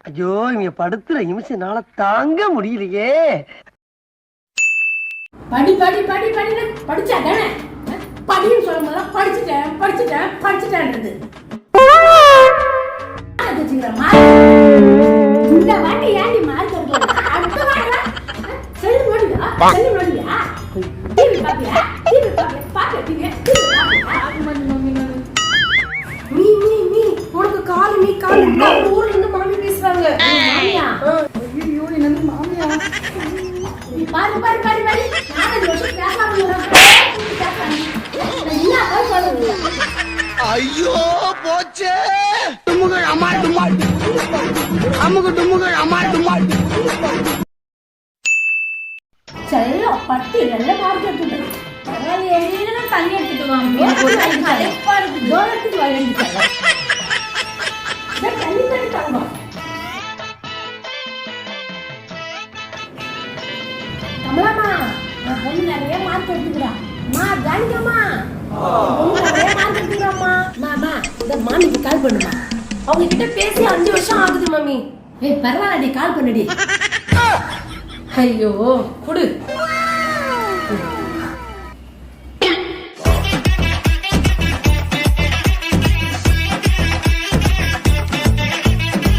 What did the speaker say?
ஐயோ இங்க படுத்துற நிமிஷம்னால தாங்க முடியலையே. படி படி படி படி படிச்சா தானே படின்னு சொல்லும் போது படிச்சுட்டேன் படிச்சுட்டேன் படிச்சுட்டேன்றது. இந்த வாட்டி ஏன்டி மார்க் எடுக்கல? அடுத்த வாட்டி செல்லு நோடியா செல்லு நோடியா டிவி பாப்பியா டிவி பாப்பியா பாப்பியா டிவி நீ உனக்கு கால் நீ கால் ஊர்ல இருந்து மாமி பேசுறாங்க. மாமியா ஐயோ என்னது மாமியா? நீ பாரு பாரு பாரு பாரு நான் 2 வருஷம் பேசாம ஐயோ போச்சே. டுமுகள் அமால் டுமால் அமுகு டுமுகள் அமால் டுமால். செல்ல பட்டி நல்ல மார்க் எடுத்துட்டு பரவாயில்லை தண்ணி எடுத்துட்டு வாங்க. தூரத்துக்கு வரேன் தண்ணி தண்ணி கமலாமா நான் பொண்ணு நிறைய மார்க் எடுத்துக்கிறேன். ஜானிக்கம்மா நிறைய மார்க் எடுத்துக்கிறோம்மா. மாமா இந்த மாமிக்கு கால் பண்ணுமா. அவங்க கிட்ட பேசி 5 வருஷம் ஆகுது மாமி. ஏய் பரவாயில்லடி கால் பண்ணுடி. ஐயோ குடு.